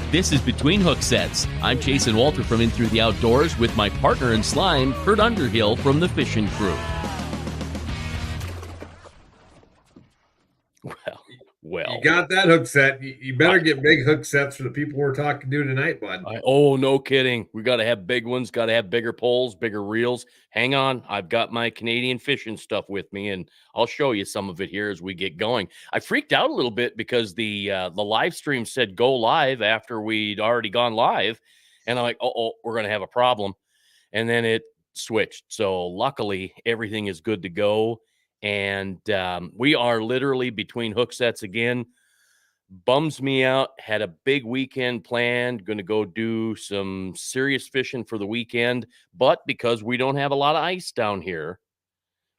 This is Between Hook Sets. I'm Jason Walter from In Through the Outdoors with my partner in slime, Kurt Underhill from the Fishing Crew. Well. You got that hook set. You better get big hook sets for the people we're talking to tonight, bud. No kidding. We got to have big ones, got to have bigger poles, bigger reels. Hang on. I've got my Canadian fishing stuff with me, and I'll show you some of it here as we get going. I freaked out a little bit because the live stream said go live after we'd already gone live, and I'm like, we're going to have a problem. And then it switched. So luckily, everything is good to go. And we are literally between hook sets again. Bums me out. Had a big weekend planned. Going to go do some serious fishing for the weekend. But because we don't have a lot of ice down here,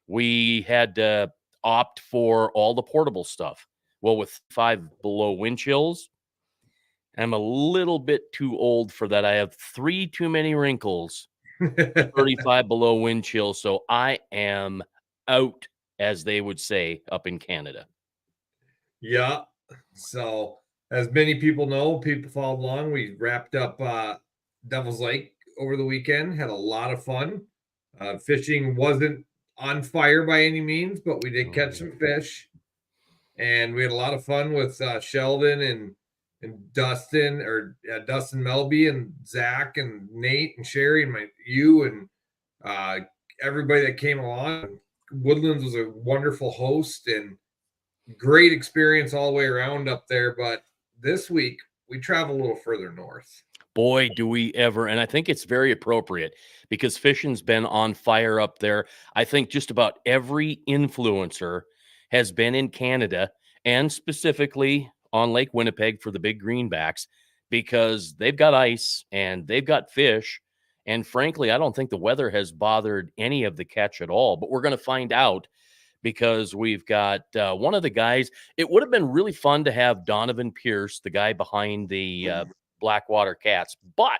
we had to opt for all the portable stuff. Well, with 5 below wind chills, I'm a little bit too old for that. I have 3 too many wrinkles. 35 below wind chill. So I am out, as they would say up in Canada. Yeah. So as many people know, people followed along. We wrapped up Devil's Lake over the weekend. Had a lot of fun. Fishing wasn't on fire by any means, but we did catch some fish. And we had a lot of fun with Sheldon and Dustin, Dustin Melby and Zach and Nate and Sherry and you and everybody that came along. Woodlands was a wonderful host and great experience all the way around up there. But this week we travel a little further north. Boy, do we ever. And I think it's very appropriate because fishing's been on fire up there. I think just about every influencer has been in Canada and specifically on Lake Winnipeg for the big greenbacks because they've got ice and they've got fish. And frankly, I don't think the weather has bothered any of the catch at all, but we're going to find out because we've got one of the guys. It would have been really fun to have Donovan Pierce, the guy behind the Blackwater Cats, but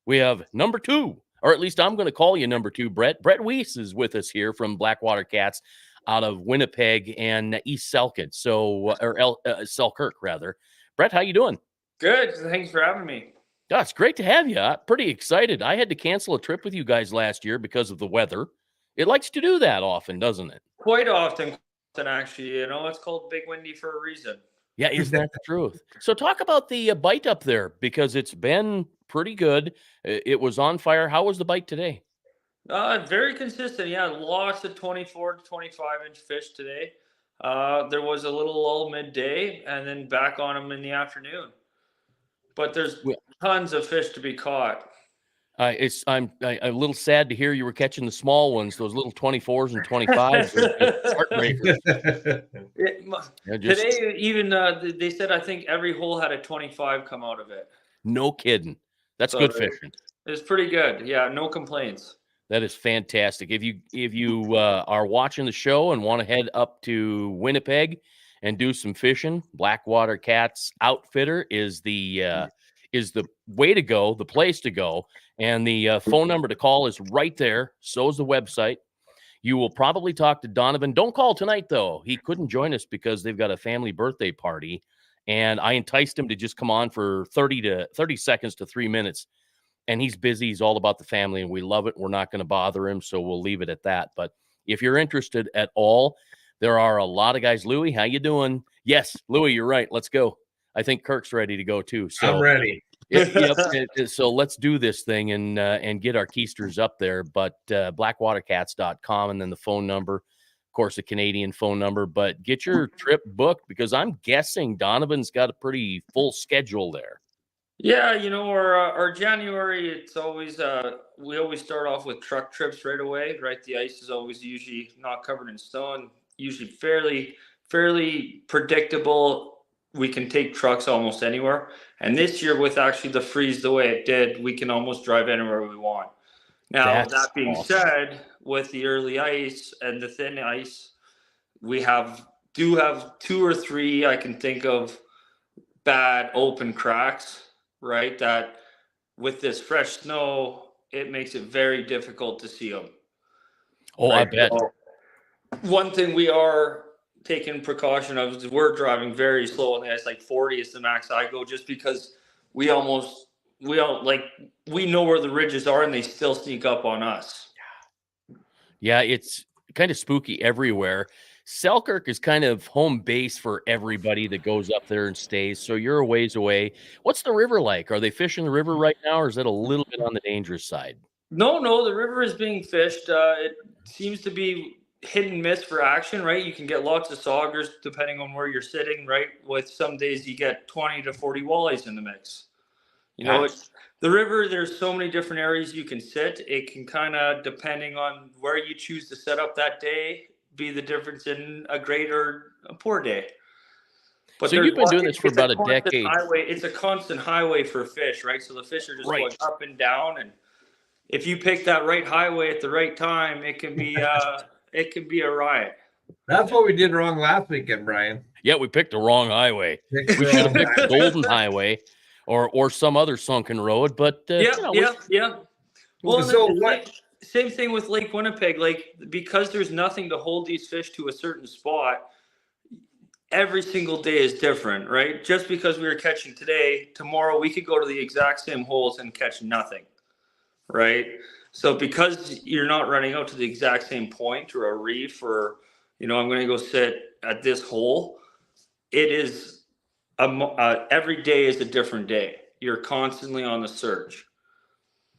we have number 2, or at least I'm going to call you number 2, Brett. Brett Wiess is with us here from Blackwater Cats out of Winnipeg and East Selkirk. Selkirk rather. Brett, how you doing? Good. Thanks for having me. Yeah, it's great to have you. I'm pretty excited. I had to cancel a trip with you guys last year because of the weather. It likes to do that often, doesn't it? Quite often, actually. You know, it's called Big Windy for a reason. Yeah, isn't that the truth? So talk about the bite up there because it's been pretty good. It was on fire. How was the bite today? Very consistent. Yeah, lots of 24 to 25-inch fish today. There was a little lull midday and then back on them in the afternoon. But there's tons of fish to be caught. I'm a little sad to hear you were catching the small ones, those little 24s and 25s. Today, even they said I think every hole had a 25 come out of it. No kidding. That's good fishing. It's pretty good. Yeah, no complaints. That is fantastic. If you are watching the show and want to head up to Winnipeg and do some fishing, Blackwater Cats Outfitter is the way to go, the place to go. And the phone number to call is right there. So is the website. You will probably talk to Donovan. Don't call tonight, though. He couldn't join us because they've got a family birthday party. And I enticed him to just come on for 30 seconds to 3 minutes. And he's busy. He's all about the family, and we love it. We're not going to bother him, so we'll leave it at that. But if you're interested at all, there are a lot of guys. Louie, how you doing? Yes, Louie, you're right. Let's go. I think Kirk's ready to go, too. So I'm ready. So let's do this thing and get our keisters up there. But blackwatercats.com and then the phone number, of course, a Canadian phone number. But get your trip booked because I'm guessing Donovan's got a pretty full schedule there. Yeah, you know, our January, it's always we always start off with truck trips right away, right? The ice is always usually not covered in stone, usually fairly predictable. We can take trucks almost anywhere. And this year, with actually the freeze the way it did, we can almost drive anywhere we want. Now, that being said, with the early ice and the thin ice, we do have 2 or 3 I can think of bad open cracks, right? That with this fresh snow, it makes it very difficult to see them. Oh, right? I bet. So, one thing we are taking precaution of we're driving very slow on the ice, like 40 is the max I go, just because we know where the ridges are and they still sneak up on us. Yeah, it's kind of spooky everywhere. Selkirk is kind of home base for everybody that goes up there and stays. So you're a ways away. What's the river like? Are they fishing the river right now, or is it a little bit on the dangerous side? No, the river is being fished. It seems to be hit and miss for action, right? You can get lots of saugers depending on where you're sitting, right? With some days you get 20 to 40 walleyes in the mix. You know, the river, there's so many different areas you can sit. It can kind of, depending on where you choose to set up that day, be the difference in a great or a poor day. But so you've been doing this for about a decade. It's a constant highway for fish, right? So the fish are just going up and down, and if you pick that right highway at the right time, it can be a riot. That's what we did wrong last weekend, Brian. Yeah, we picked the wrong highway. We should have picked the Golden Highway or some other sunken road. But yeah. Well, so what? Same thing with Lake Winnipeg. Like, because there's nothing to hold these fish to a certain spot, every single day is different, right? Just because we were catching today, tomorrow we could go to the exact same holes and catch nothing, right? So because you're not running out to the exact same point or a reef, or, I'm going to go sit at this hole, it is every day is a different day. You're constantly on the search.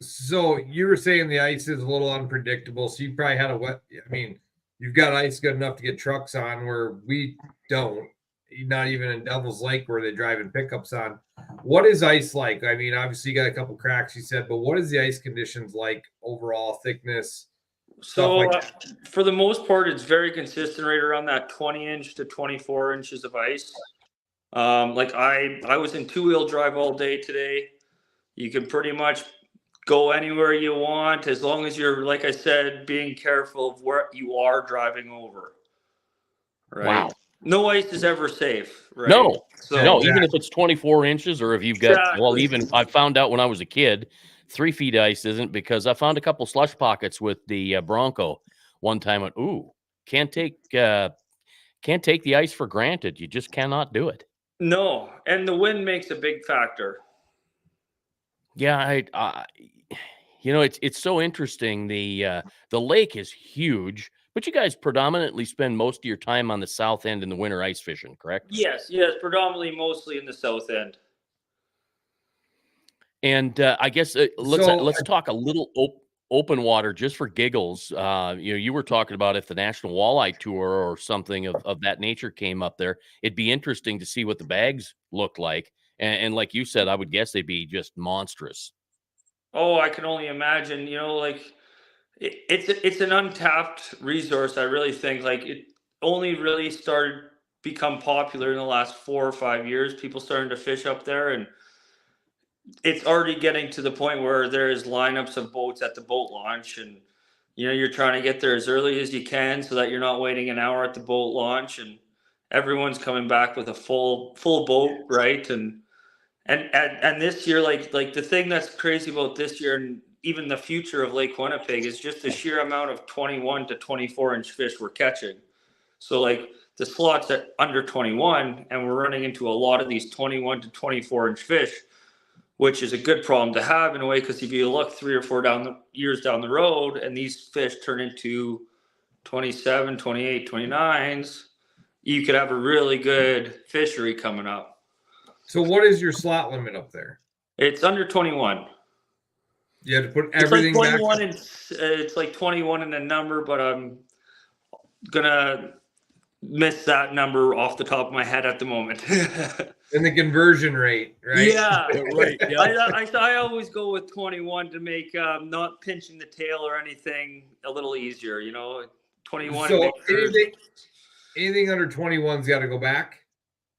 So you were saying the ice is a little unpredictable. So you probably had you've got ice good enough to get trucks on where we don't, not even in Devil's Lake where they drive in pickups on. What is ice like? I mean, obviously you got a couple cracks, you said, but what is the ice conditions like overall, thickness? So for the most part, it's very consistent right around that 20-inch to 24 inches of ice. Like I was in two-wheel drive all day today. You can pretty much go anywhere you want, as long as you're, like I said, being careful of where you are driving over. Right. Wow. No ice is ever safe. Right. No, even if it's 24 inches, or if you've got, even I found out when I was a kid, 3 feet ice isn't, because I found a couple slush pockets with the Bronco one time. Can't take the ice for granted. You just cannot do it. No, and the wind makes a big factor. Yeah, it's so interesting. The lake is huge, but you guys predominantly spend most of your time on the south end in the winter ice fishing, correct? Yes, predominantly mostly in the south end. And I guess let's talk a little open water just for giggles. You were talking about if the National Walleye Tour or something of that nature came up there, it'd be interesting to see what the bags look like. And like you said, I would guess they'd be just monstrous. Oh, I can only imagine. It's an untapped resource. I really think it only really started become popular in the last 4 or 5 years. People starting to fish up there, and it's already getting to the point where there's lineups of boats at the boat launch, and you're trying to get there as early as you can so that you're not waiting an hour at the boat launch, and everyone's coming back with a full boat, right? And this year, like the thing that's crazy about this year and even the future of Lake Winnipeg is just the sheer amount of 21 to 24 inch fish we're catching. So the slots at under 21, and we're running into a lot of these 21 to 24 inch fish, which is a good problem to have in a way, because if you look 3 or 4 years down the road and these fish turn into 27, 28, 29s, you could have a really good fishery coming up. So what is your slot limit up there? It's under 21. You have to put everything back. It's like 21 in a number, but I'm going to miss that number off the top of my head at the moment. And the conversion rate, right? Yeah, right. Yeah. I always go with 21 to make not pinching the tail or anything a little easier, 21. So anything under 21's got to go back?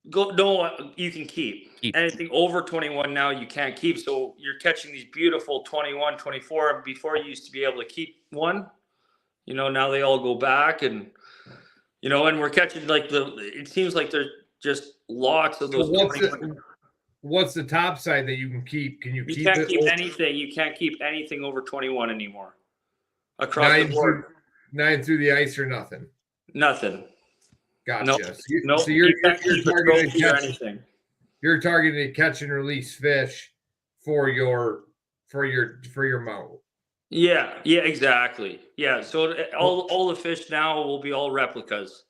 No, you can keep. Anything over 21 now you can't keep. So you're catching these beautiful 21, 24. Before you used to be able to keep one, now they all go back, and and we're catching it seems like there's just lots of those. So what's the top side that you can keep? Can you keep can't it? Keep anything. You can't keep anything over 21 anymore. Across the board. 9 through the ice or nothing? Nothing. Gotcha. No, no, So you're you can't keep a targeting trophy or anything. you're targeting catch and release fish for your mount. Yeah, exactly. Yeah, so all the fish now will be all replicas.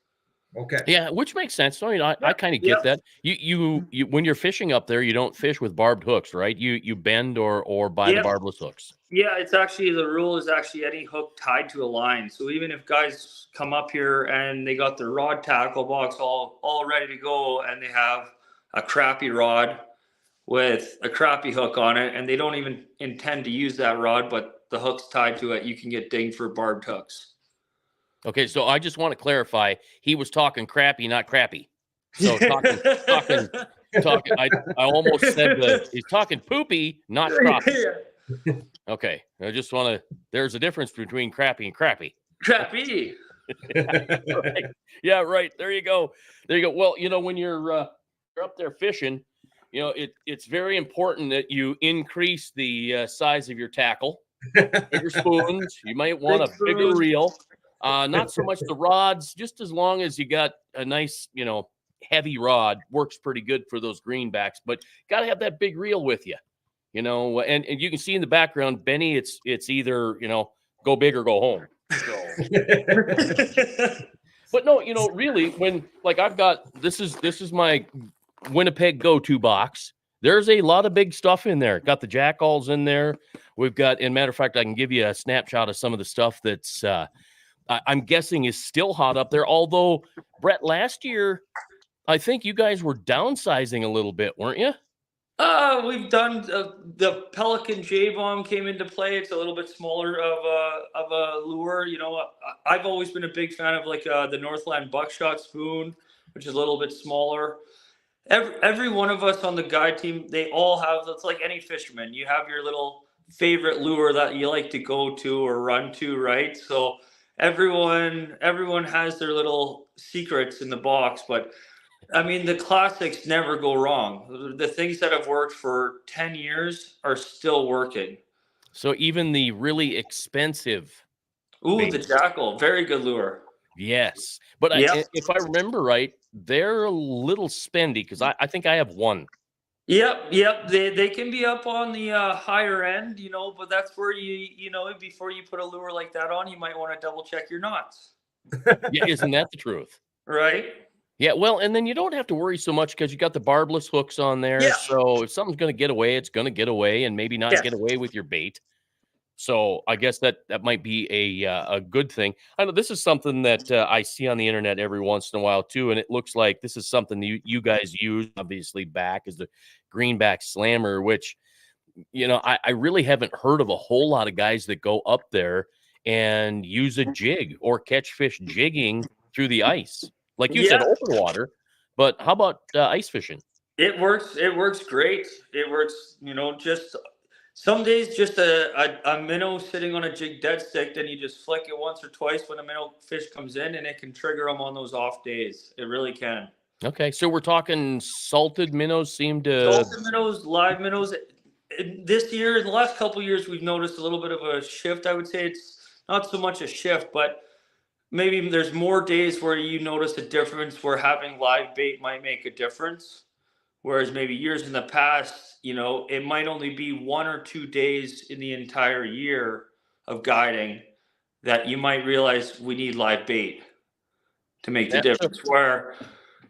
Okay. Yeah, which makes sense. So, I Yep, kind of yep. get that. You when you're fishing up there, you don't fish with barbed hooks, right? You bend or buy the Yep. barbless hooks. Yeah, it's actually the rule is actually any hook tied to a line. So even if guys come up here and they got their rod tackle box all ready to go and they have a crappy rod with a crappy hook on it and they don't even intend to use that rod, but the hook's tied to it, you can get dinged for barbed hooks. Okay, so I just want to clarify. He was talking crappy, not crappy. So talking. I almost said he's talking poopy, not crappy. Okay, I just want to. There's a difference between crappy and crappy. Crappy. Right. Yeah, right. There you go. Well, when you're up there fishing, it's very important that you increase the size of your tackle. Bigger spoons. You might want a bigger reel. Not so much the rods, just as long as you got a nice, heavy rod, works pretty good for those greenbacks, but got to have that big reel with you, and you can see in the background, Benny, it's either, go big or go home. So. But no, really, when I've got, this is my Winnipeg go-to box. There's a lot of big stuff in there. Got the jackalls in there. We've got, in matter of fact, I can give you a snapshot of some of the stuff that's, I'm guessing is still hot up there. Although, Brett, last year, I think you guys were downsizing a little bit, weren't you? We've done the Pelican J-bomb came into play. It's a little bit smaller of a lure. I've always been a big fan of the Northland buckshot spoon, which is a little bit smaller. Every one of us on the guide team, they all have. It's like any fisherman. You have your little favorite lure that you like to go to or run to, right? So everyone has their little secrets in the box, but I mean, the classics never go wrong. The things that have worked for 10 years are still working. So even the really expensive. Ooh, the jackal. Very good lure. Yes. But if I remember right, they're a little spendy because I think I have one. Yep. They can be up on the higher end, but that's where before you put a lure like that on, you might want to double check your knots. Yeah, isn't that the truth? Right. Yeah, well, and then you don't have to worry so much because you got the barbless hooks on there. Yeah. So if something's going to get away, it's going to get away and maybe not get away with your bait. So I guess that might be a good thing. I know this is something that I see on the internet every once in a while too, and it looks like this is something you guys use obviously back is the greenback slammer, which I really haven't heard of a whole lot of guys that go up there and use a jig or catch fish jigging through the ice. Like you said, open water, but how about ice fishing? It works. It works great. It works, just some days just a minnow sitting on a jig dead stick, then you just flick it once or twice when a minnow fish comes in and it can trigger them on those off days. It really can. Okay, so we're talking salted minnows Salted minnows, live minnows. This year, in the last couple of years, we've noticed a little bit of a shift. I would say it's not so much a shift, but maybe there's more days where you notice a difference where having live bait might make a difference. Whereas maybe years in the past, it might only be 1 or 2 days in the entire year of guiding that you might realize we need live bait to make the difference. Where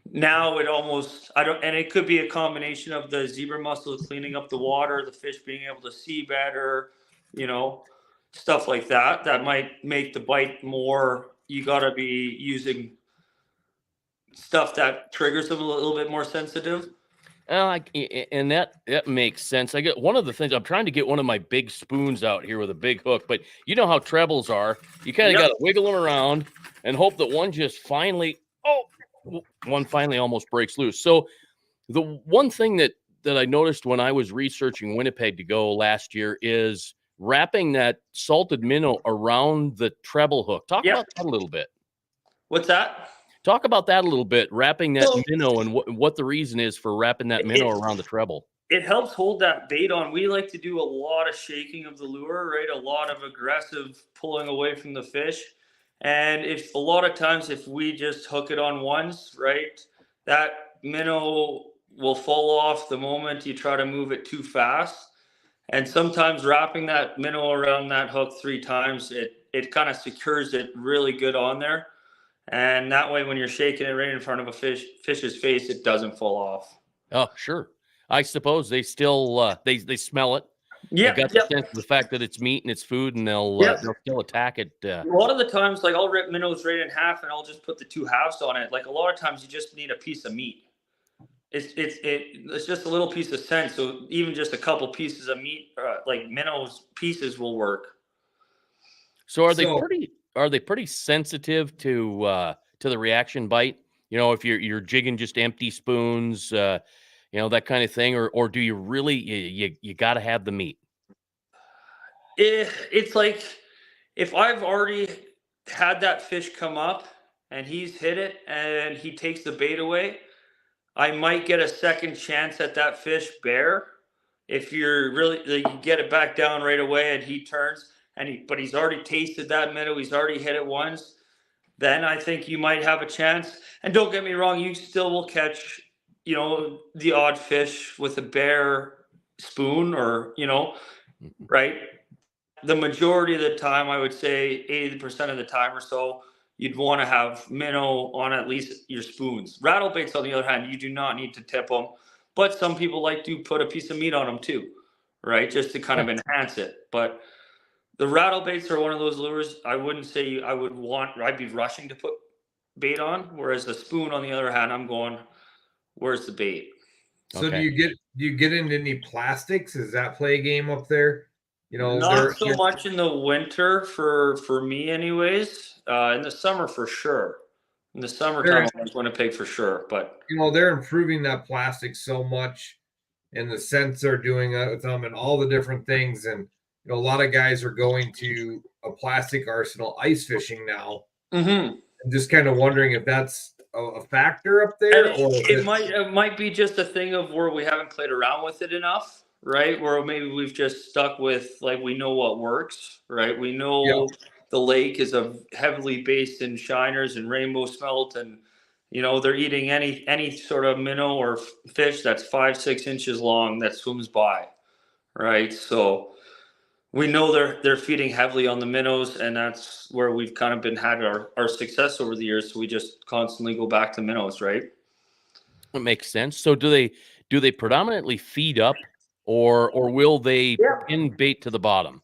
now it almost, and it could be a combination of the zebra mussel cleaning up the water, the fish being able to see better, stuff like that. That might make the bite more. You got to be using stuff that triggers them a little bit more sensitive. And that makes sense. I get one of the things I'm trying to get one of my big spoons out here with a big hook, but you know how trebles are. You kind of got to wiggle them around and hope that one just finally, one finally almost breaks loose. So the one thing that I noticed when I was researching Winnipeg to go last year is wrapping that salted minnow around the treble hook. Talk about that a little bit. What's that? Talk about that a little bit, wrapping that minnow and what the reason is for wrapping that minnow around the treble. It helps hold that bait on. We like to do a lot of shaking of the lure, right? A lot of aggressive pulling away from the fish. And if a lot of times if we just hook it on once, right, that minnow will fall off the moment you try to move it too fast. And sometimes wrapping that minnow around that hook 3 times, it kind of secures it really good on there. And that way, when you're shaking it right in front of a fish's face, it doesn't fall off. Oh, sure. I suppose they still they smell it. They've Yeah, got the sense of the fact that it's meat and it's food, and they'll still attack it. A lot of the times, like I'll rip minnows right in half, and I'll just put the 2 halves on it. Like a lot of times, you just need a piece of meat. It's just a little piece of scent. So even just a couple pieces of meat, like minnows pieces, will work. So are they pretty sensitive to the reaction bite? You know, if you're jigging just empty spoons, you know, that kind of thing, or do you really you got to have the meat? It's like if I've already had that fish come up and he's hit it and he takes the bait away, I might get a second chance at that fish bare. If you're really, like, you get it back down right away and he turns but he's already tasted that minnow, he's already hit it once, then I think you might have a chance. And don't get me wrong, you still will catch, the odd fish with a bare spoon or, right? The majority of the time, I would say 80% of the time or so, you'd want to have minnow on at least your spoons. Rattle baits, on the other hand, you do not need to tip them, but some people like to put a piece of meat on them too, right? Just to kind of enhance it. But the rattle baits are one of those lures I wouldn't say I'd be rushing to put bait on. Whereas the spoon, on the other hand, I'm going, where's the bait? So do you get into any plastics? Does that play a game up there? Not so much in the winter for me, anyways. In the summer, for sure. In the summertime, I was Winnipeg for sure. But they're improving that plastic so much, and the scents are doing it with them, and all the different things. And a lot of guys are going to a plastic arsenal ice fishing now. Mm-hmm. I'm just kind of wondering if that's a factor up there, or it might be just a thing of where we haven't played around with it enough. Right, where maybe we've just stuck with, like, we know what works, right? We know the lake is heavily based in shiners and rainbow smelt, and they're eating any sort of minnow or fish that's 5-6 inches long that swims by, right? So we know they're feeding heavily on the minnows, and that's where we've kind of had our success over the years. So we just constantly go back to minnows, right? It makes sense. So do they predominantly feed up? Or will they pin bait to the bottom?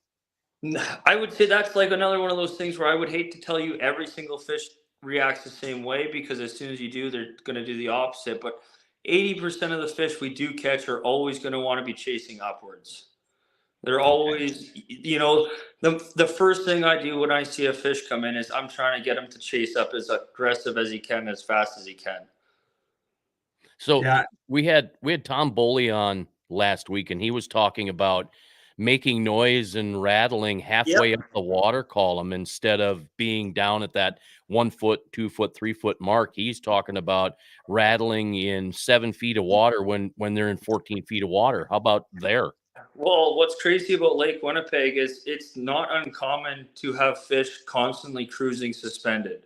I would say that's like another one of those things where I would hate to tell you every single fish reacts the same way, because as soon as you do, they're going to do the opposite. But 80% of the fish we do catch are always going to want to be chasing upwards. They're always, the first thing I do when I see a fish come in is I'm trying to get him to chase up as aggressive as he can, as fast as he can. So we had Tom Boley on last week, and he was talking about making noise and rattling halfway up the water column instead of being down at that 1 foot, 2 foot, 3 foot mark. He's talking about rattling in 7 feet of water when they're in 14 feet of water. How about there? Well, what's crazy about Lake Winnipeg is it's not uncommon to have fish constantly cruising suspended.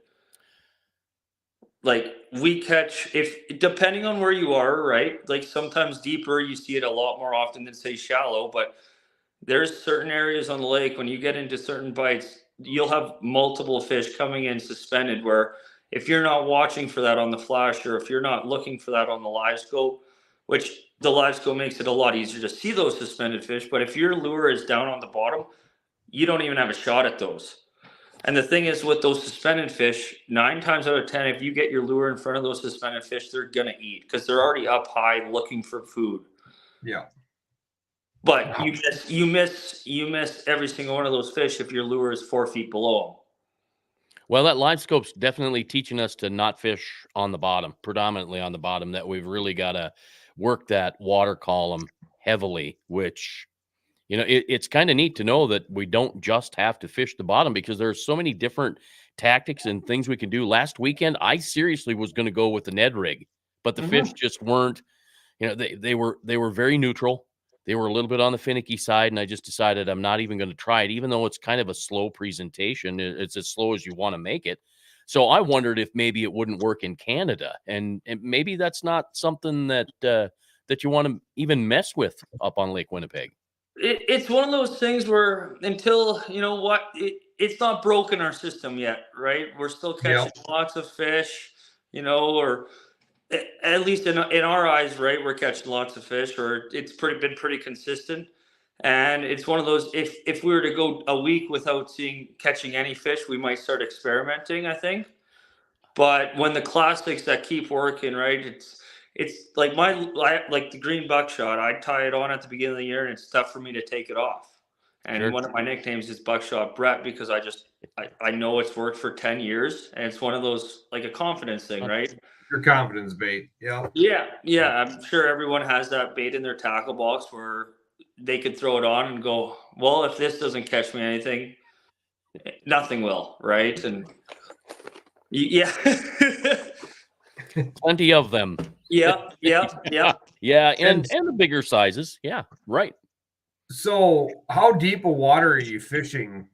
Like, we catch, depending on where you are, right? Like, sometimes deeper, you see it a lot more often than, say, shallow. But there's certain areas on the lake, when you get into certain bites, you'll have multiple fish coming in suspended, where if you're not watching for that on the flash, or if you're not looking for that on the live scope, which the live scope makes it a lot easier to see those suspended fish. But if your lure is down on the bottom, you don't even have a shot at those. And the thing is, with those suspended fish, 9 times out of 10, if you get your lure in front of those suspended fish, they're going to eat, because they're already up high looking for food. Yeah. But you miss every single one of those fish if your lure is 4 feet below them. Well, that live scope's definitely teaching us to not fish on the bottom, predominantly on the bottom, that we've really got to work that water column heavily, which, it's kind of neat to know that we don't just have to fish the bottom, because there's so many different tactics and things we can do. Last weekend, I seriously was going to go with the Ned rig, but the fish just weren't, they were very neutral. they were a little bit on the finicky side, and I just decided I'm not even going to try it, even though it's kind of a slow presentation. It's as slow as you want to make it. So I wondered if maybe it wouldn't work in Canada, and maybe that's not something that that you want to even mess with up on Lake Winnipeg. It's one of those things where until it's not broken our system yet, right? We're still catching lots of fish, or at least in our eyes, right? We're catching lots of fish, or it's been pretty consistent. And it's one of those, if we were to go a week without catching any fish, we might start experimenting, I think. But when the classics that keep working, right? It's like like the green buckshot. I tie it on at the beginning of the year, and it's tough for me to take it off. And Sure. one of my nicknames is Buckshot Brett because I know it's worked for 10 years, and it's one of those, like, a confidence thing, right? Your confidence bait. Yeah. Yeah. I'm sure everyone has that bait in their tackle box where they could throw it on and go, well, if this doesn't catch me anything, nothing will, right? And yeah. Plenty of them. Yeah. Yeah, and the bigger sizes. Yeah, right. So how deep of water are you fishing?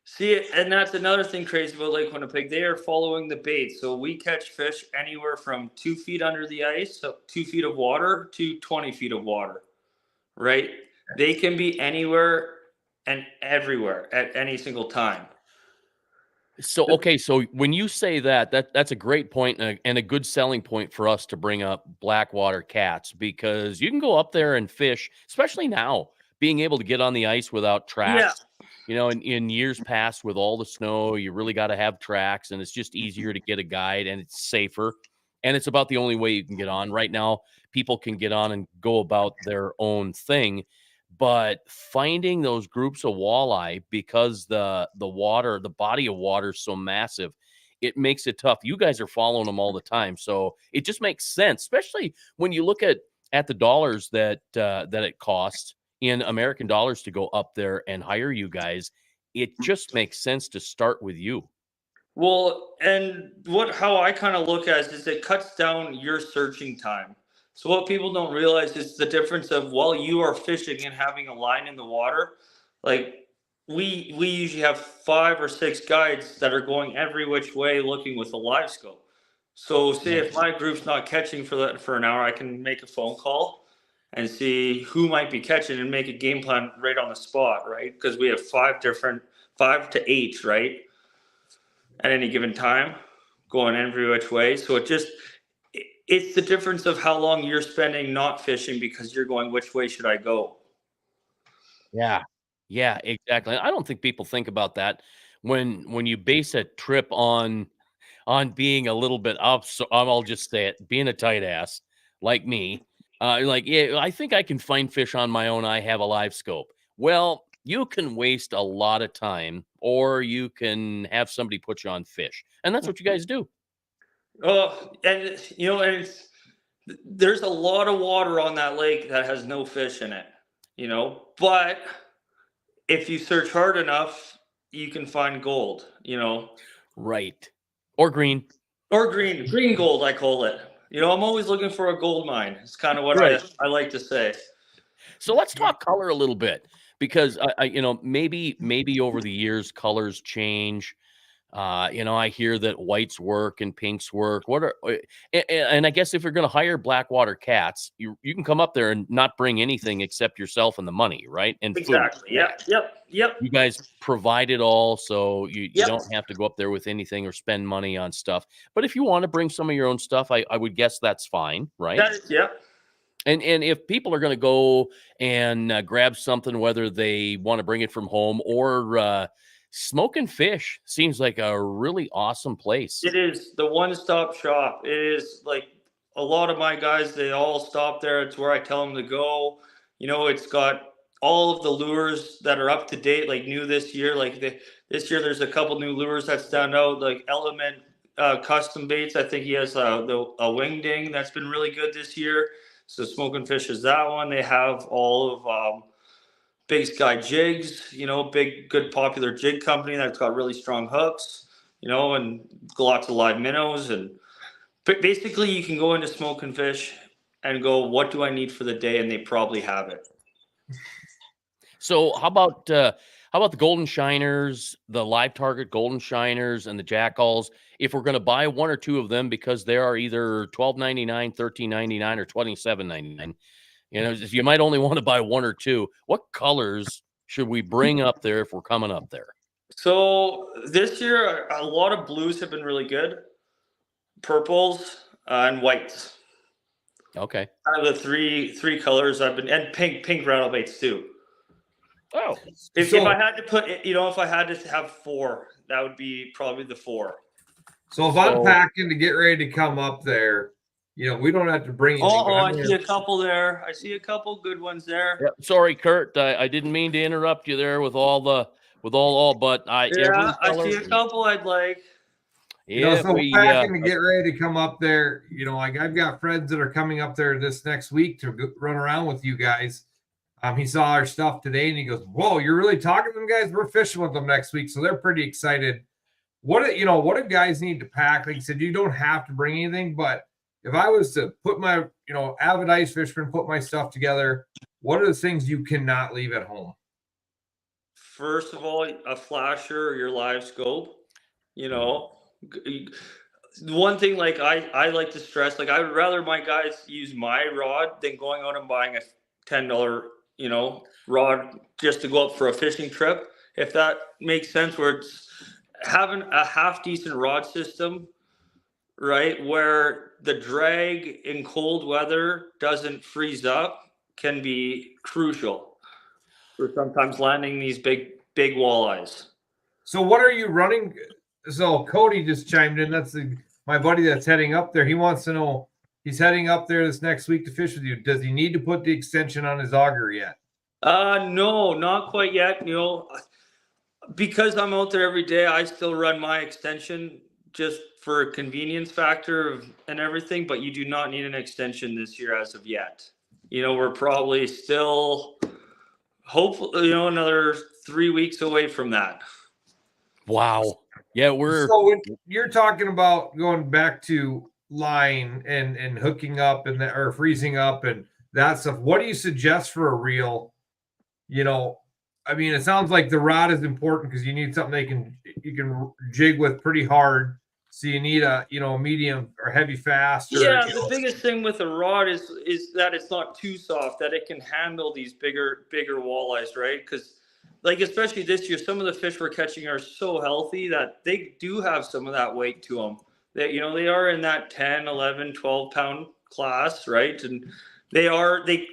See, and that's another thing crazy about Lake Winnipeg. They are following the bait. So we catch fish anywhere from 2 feet under the ice, so 2 feet of water, to 20 feet of water, right? They can be anywhere and everywhere at any single time. So, okay, so when you say that's a great point and a good selling point for us to bring up Blackwater cats, because you can go up there and fish, especially now, being able to get on the ice without tracks. In years past with all the snow, you really got to have tracks, and it's just easier to get a guide, and it's safer. And it's about the only way you can get on. Right now, people can get on and go about their own thing. But finding those groups of walleye, because the water, the body of water is so massive, it makes it tough. You guys are following them all the time, so it just makes sense, especially when you look at the dollars that it costs in American dollars to go up there and hire you guys. It just makes sense to start with you. Well, and how I kind of look at it is it cuts down your searching time. So what people don't realize is the difference of while you are fishing and having a line in the water, like we usually have 5 or 6 guides that are going every which way looking with a live scope. So say if my group's not catching for an hour, I can make a phone call and see who might be catching and make a game plan right on the spot, right? Because we have 5 to 8, right? At any given time, going every which way. So it's the difference of how long you're spending not fishing because you're going, which way should I go? Yeah. Yeah, exactly. I don't think people think about that when you base a trip on being a little bit up. So I'll just say it, being a tight ass like me. Like, yeah, I think I can find fish on my own. I have a live scope. Well, you can waste a lot of time, or you can have somebody put you on fish, and that's what you guys do. Oh, and there's a lot of water on that lake that has no fish in it, but if you search hard enough, you can find gold, Right. Or green. or green gold, I call it. I'm always looking for a gold mine. It's kind of what Right. I like to say. So let's talk color a little bit, because maybe over the years colors change. I hear that whites work and pinks work. And I guess if you're going to hire Blackwater cats, you can come up there and not bring anything except yourself and the money, right? And Exactly. food. Yep. You guys provide it all, so you don't have to go up there with anything or spend money on stuff. But if you want to bring some of your own stuff, I would guess that's fine, right? Yep. And if people are going to go and grab something, whether they want to bring it from home or smoking fish, seems like a really awesome place. It is the one-stop shop. It is like a lot of my guys, they all stop there. It's where I tell them to go. It's got all of the lures that are up to date, like new this year. This year, there's a couple new lures that stand out, like Element Custom Baits. I think he has a wing ding that's been really good this year. So Smoking Fish is that one. They have all of Big Sky Jigs, big, good, popular jig company that's got really strong hooks, and lots of live minnows. And basically, you can go into Smoking Fish and go, what do I need for the day? And they probably have it. So how about the golden shiners, the live target golden shiners, and the jackalls? If we're going to buy one or two of them, because they are either $12.99, $13.99, or $27.99, you might only want to buy one or two. What colors should we bring up there if we're coming up there? So this year, a lot of blues have been really good, purples and whites. Okay. Kind of the three colors I've been, and pink rattlebaits too. Oh, If I had to put, if I had to have four, that would be probably the four. So if I'm packing to get ready to come up there, we don't have to bring anything. I see a couple there. I see a couple good ones there. yeah. Sorry, Kurt. I didn't mean to interrupt you there with all, but I see a couple I'd like. Yeah, so packing to get ready to come up there. Like I've got friends that are coming up there this next week to run around with you guys. He saw our stuff today and he goes, "Whoa, you're really talking to them guys? We're fishing with them next week." So they're pretty excited. What do guys need to pack? Like I said, you don't have to bring anything, but if I was to put my, avid ice fisherman, put my stuff together, what are the things you cannot leave at home? First of all, a flasher or your live scope. One thing like I like to stress, like I would rather my guys use my rod than going out and buying a $10, rod just to go up for a fishing trip. If that makes sense, where it's having a half decent rod system, right, where the drag in cold weather doesn't freeze up, can be crucial for sometimes landing these big walleyes. So what are you running? So Cody just chimed in. That's my buddy that's heading up there. He wants to know, he's heading up there this next week to fish with you. Does he need to put the extension on his auger yet? No, not quite yet. Because I'm out there every day, I still run my extension just for a convenience factor and everything, but you do not need an extension this year as of yet. We're probably still hopefully, another 3 weeks away from that. Wow. Yeah, so when you're talking about going back to line and hooking up or freezing up and that stuff, what do you suggest for a reel? It sounds like the rod is important because you need something you can jig with pretty hard. So you need a medium or heavy fast. The biggest thing with a rod is that it's not too soft, that it can handle these bigger walleyes, right? Because like especially this year, some of the fish we're catching are so healthy that they do have some of that weight to them. They are in that 10, 11, 12 pound class, right? And they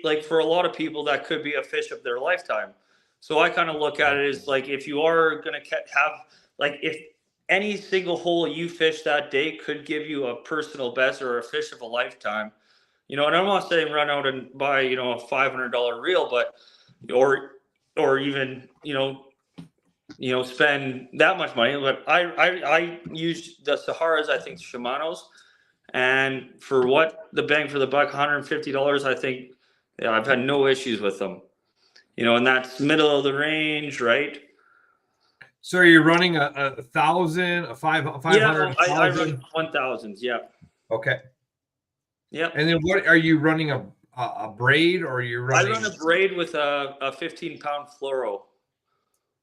like for a lot of people that could be a fish of their lifetime. So I kind of look at it as like if you are going to have like if any single hole you fish that day could give you a personal best or a fish of a lifetime, and I'm not saying run out and buy a $500 reel, but or even spend that much money. But I use the Saharas, I think Shimano's, and for what the bang for the buck, $150, I think I've had no issues with them. And that's middle of the range, right? So are you running a 1,000, a 500? Yeah, I run 1,000s. Yeah. Okay. Yeah. And then what are you running a braid or are you running? I run a braid with a 15-pound fluoro.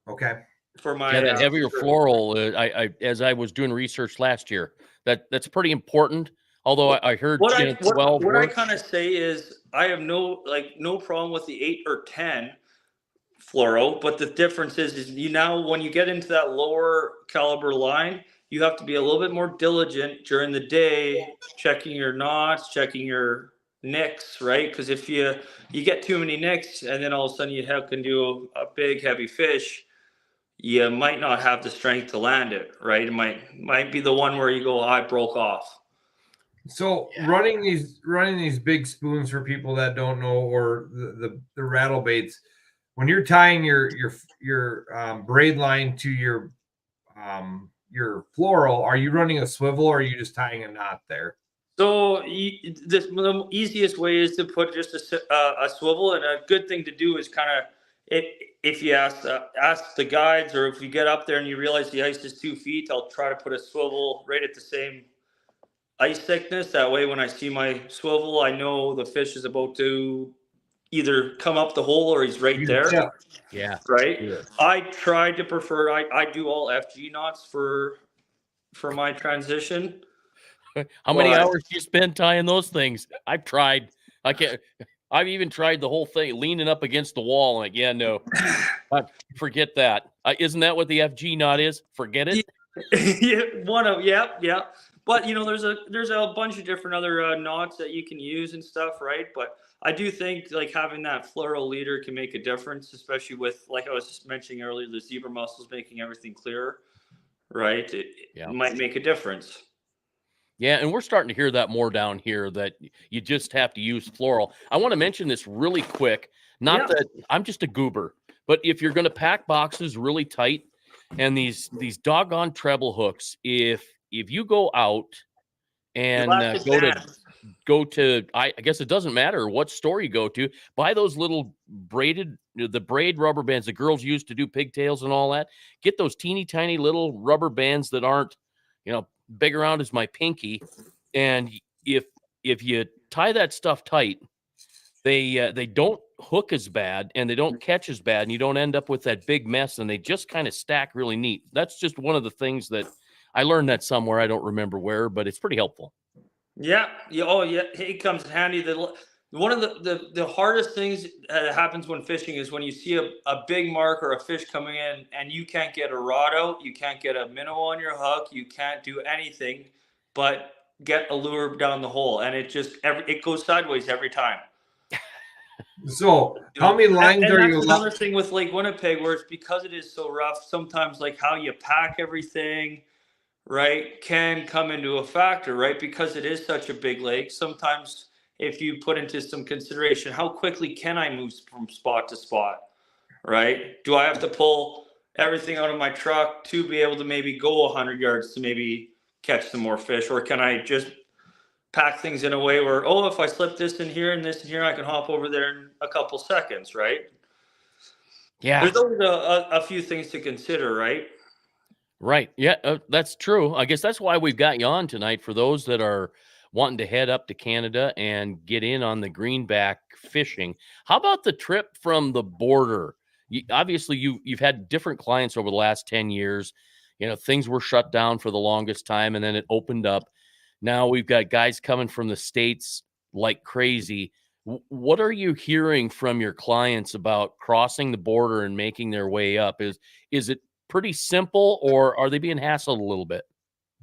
Okay. For my that heavier fluoro. I as I was doing research last year, that's pretty important. Although I heard what I kind of say is I have no problem with the 8 or 10 fluoro, but the difference is when you get into that lower caliber line, you have to be a little bit more diligent during the day, checking your knots, checking your nicks, right? Because if you get too many nicks and then all of a sudden you can do a big heavy fish, you might not have the strength to land it, right? It might be the one where you go, I broke off. So running these big spoons for people that don't know, or the rattle baits, when you're tying your braid line to your fluoro, are you running a swivel or are you just tying a knot there? So the easiest way is to put just a swivel, and a good thing to do is kind of if you ask the guides, or if you get up there and you realize the ice is 2 feet, I'll try to put a swivel right at the same ice thickness. That way, when I see my swivel, I know the fish is about to either come up the hole or he's right there. Yeah. Yeah. Right. Yeah. I try to prefer. I do all FG knots for my transition. How many But- hours do you spend tying those things? I've tried. I can't. I've even tried the whole thing, leaning up against the wall. Like, yeah, no, forget that. Isn't that what the FG knot is? Forget it. Yeah. But there's a bunch of different other knots that you can use and stuff, right? But I do think like having that floral leader can make a difference, especially with, like I was just mentioning earlier, the zebra mussels making everything clearer, right? It might make a difference. Yeah, and we're starting to hear that more down here, that you just have to use floral. I want to mention this really quick. Not that I'm just a goober, but if you're going to pack boxes really tight, and these doggone treble hooks, if you go out and go to I guess it doesn't matter what store you go to, buy those little the braid rubber bands the girls use to do pigtails and all that. Get those teeny tiny little rubber bands that aren't, big around as my pinky, and if you tie that stuff tight, they don't hook as bad and they don't catch as bad, and you don't end up with that big mess, and they just kind of stack really neat. That's just one of the things that I learned that somewhere. I don't remember where, but it's pretty helpful. Yeah. Oh, yeah. It comes in handy. One of the hardest things that happens when fishing is when you see a big mark or a fish coming in and you can't get a rod out, you can't get a minnow on your hook, you can't do anything but get a lure down the hole, and it goes sideways every time. So how many lines are you? Another thing with Lake Winnipeg, where it's because it is so rough, sometimes like how you pack everything, right, can come into a factor, right? Because it is such a big lake. Sometimes if you put into some consideration, how quickly can I move from spot to spot, right? Do I have to pull everything out of my truck to be able to maybe go 100 yards to maybe catch some more fish? Or can I just pack things in a way where, if I slip this in here and this in here, I can hop over there in a couple seconds, right? Yeah. There's always a few things to consider, right? Right. Yeah, that's true. I guess that's why we've got you on tonight, for those that are wanting to head up to Canada and get in on the greenback fishing. How about the trip from the border? Obviously, you've had different clients over the last 10 years. Things were shut down for the longest time, and then it opened up. Now we've got guys coming from the States like crazy. What are you hearing from your clients about crossing the border and making their way up? Is it pretty simple, or are they being hassled a little bit?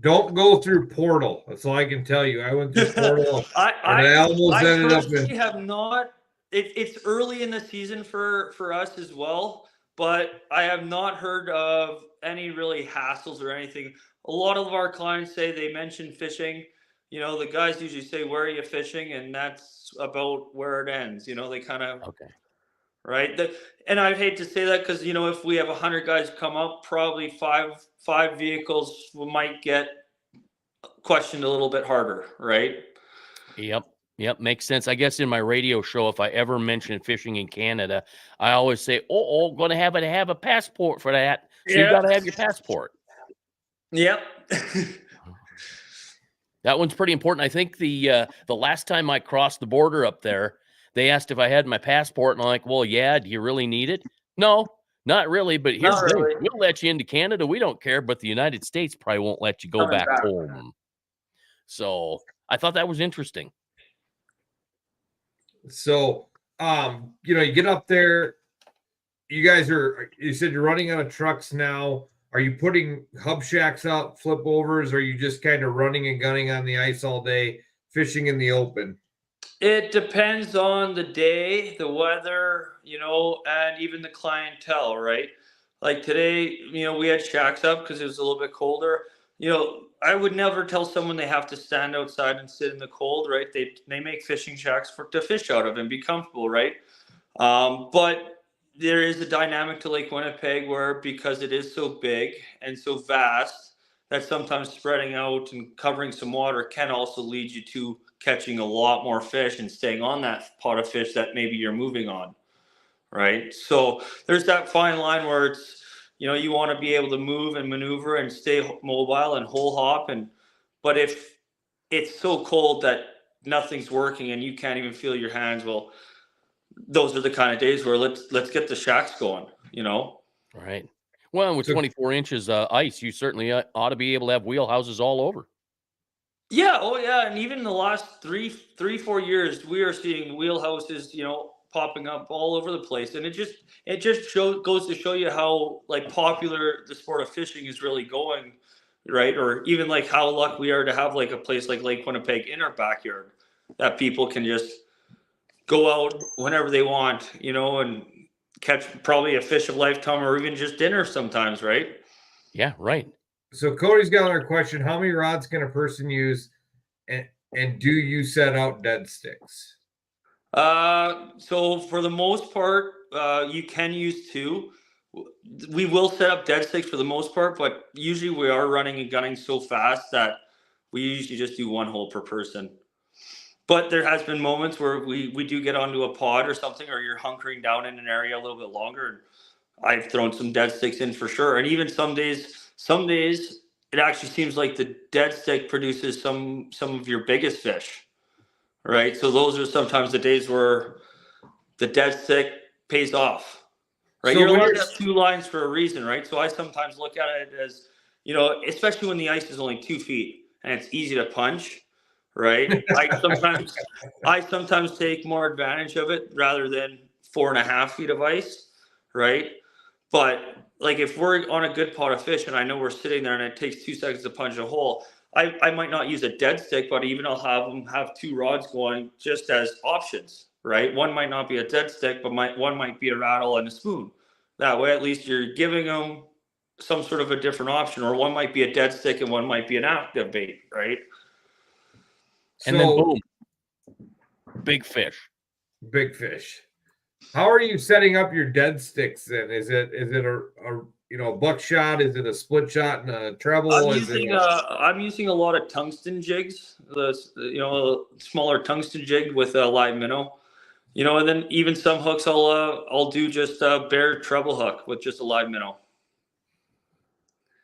Don't go through Portal. That's all I can tell you. I went through Portal. I almost ended up in. Have not. It's early in the season for us as well, but I have not heard of any really hassles or anything. A lot of our clients say they mention fishing. The guys usually say, "Where are you fishing?" And that's about where it ends. They kind of right. And I hate to say that because if we have 100 guys come up, probably five vehicles might get questioned a little bit harder, right? Yep, makes sense. I guess in my radio show, if I ever mention fishing in Canada, I always say, going to have a passport for that. So you got to have your passport. Yep. That one's pretty important. I think the last time I crossed the border up there, they asked if I had my passport, and I'm like, well, yeah, do you really need it? No, not really, but here's the thing. We'll let you into Canada. We don't care, but the United States probably won't let you go back home. So I thought that was interesting. So, you get up there, you said you're running out of trucks now. Are you putting hub shacks up, flip overs? Or are you just kind of running and gunning on the ice all day, fishing in the open? It depends on the day, the weather, and even the clientele, right? Like today, we had shacks up because it was a little bit colder. I would never tell someone they have to stand outside and sit in the cold, right? They make fishing shacks to fish out of and be comfortable, right? But there is a dynamic to Lake Winnipeg where, because it is so big and so vast, that sometimes spreading out and covering some water can also lead you to catching a lot more fish and staying on that pot of fish that maybe you're moving on, right? So there's that fine line where it's, you want to be able to move and maneuver and stay mobile and hole hop. But if it's so cold that nothing's working and you can't even feel your hands, well, those are the kind of days where let's get the shacks going, you know. Right. Well, with 24 inches ice, you certainly ought to be able to have wheelhouses all over. Yeah, oh yeah, and even in the last 4 years, we are seeing wheelhouses, you know, popping up all over the place, and it just goes to show you how like popular the sport of fishing is really going, right? Or even like how lucky we are to have like a place like Lake Winnipeg in our backyard that people can just go out whenever they want, you know, and catch probably a fish of lifetime or even just dinner sometimes, right? Yeah, right. So Cody's got another question. How many rods can a person use? And do you set out dead sticks? So for the most part, you can use two. We will set up dead sticks for the most part, but usually we are running and gunning so fast that we usually just do one hole per person. But there has been moments where we do get onto a pod or something, or you're hunkering down in an area a little bit longer. And I've thrown some dead sticks in for sure. And even some days it actually seems like the dead stick produces some of your biggest fish, right? So those are sometimes the days where the dead stick pays off, right? So You're when allowed you're- to have two lines for a reason, right? So I sometimes look at it as, you know, especially when the ice is only 2 feet and it's easy to punch, right? I sometimes take more advantage of it rather than 4.5 feet of ice, right? But like if we're on a good pot of fish and I know we're sitting there and it takes 2 seconds to punch a hole, I might not use a dead stick, but even I'll have them have two rods going just as options, right? One might not be a dead stick, but one might be a rattle and a spoon. That way, at least you're giving them some sort of a different option, or one might be a dead stick and one might be an active bait, right? And then So boom, big fish. big fish. How are you setting up your dead sticks then? Is it a buckshot? Is it a split shot and a treble? I'm using a lot of tungsten jigs, smaller tungsten jig with a live minnow, you know, and then even some hooks I'll do just a bare treble hook with just a live minnow.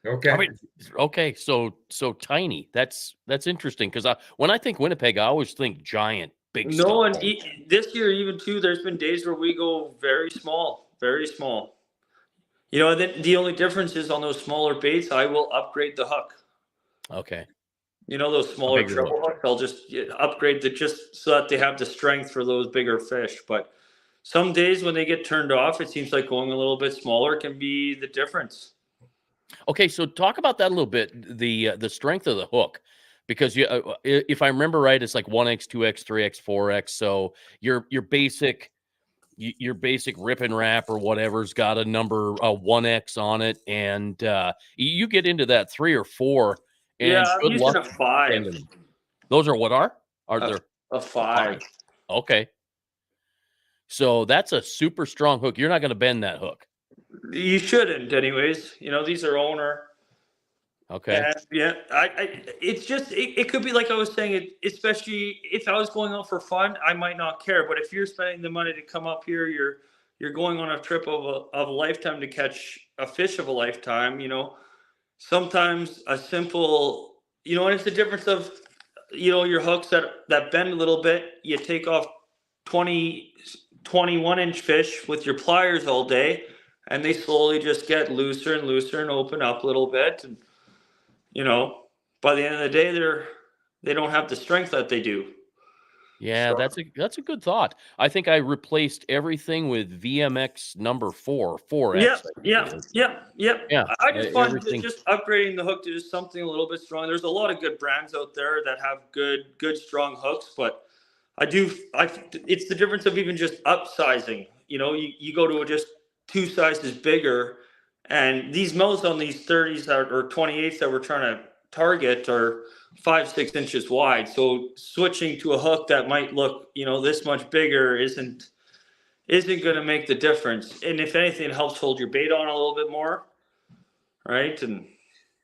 Okay. I mean, okay, so tiny. That's interesting because when I think Winnipeg, I always think giant, big stuff. No, and this year even too, there's been days where we go very small, very small. You know, then the only difference is on those smaller baits, I will upgrade the hook. Okay. You know, those smaller bigger treble hooks, I'll just upgrade just so that they have the strength for those bigger fish. But some days when they get turned off, it seems like going a little bit smaller can be the difference. Okay, so talk about that a little bit. The strength of the hook, because if I remember right, it's like 1x, 2x, 3x, 4x. So your basic rip and wrap or whatever's got a number 1x on it, and you get into that 3 or 4. And Yeah, I'm good using luck a 5. bending them. Those are what are there A 5. Okay, so that's a super strong hook. You're not going to bend that hook. You shouldn't, anyways. You know, these are owner. Okay. And yeah, it's just it could be like I was saying, especially if I was going out for fun, I might not care. But if you're spending the money to come up here, you're going on a trip of a lifetime to catch a fish of a lifetime. You know, sometimes a simple, you know, and it's the difference of, you know, your hooks that bend a little bit. You take off 21-inch fish with your pliers all day, and they slowly just get looser and looser and open up a little bit. And you know, by the end of the day, they don't have the strength that they do. Yeah, So- that's a good thought. I think I replaced everything with VMX number 4X. Yep. Yeah, I just find everything. just upgrading the hook to just something a little bit strong. There's a lot of good brands out there that have good strong hooks, but it's the difference of even just upsizing. You know, you go to just 2 sizes bigger, and these mouths on these 30s or 28s that we're trying to target are 5-6 inches wide. So switching to a hook that might look, you know, this much bigger isn't going to make the difference. And if anything, it helps hold your bait on a little bit more, right? And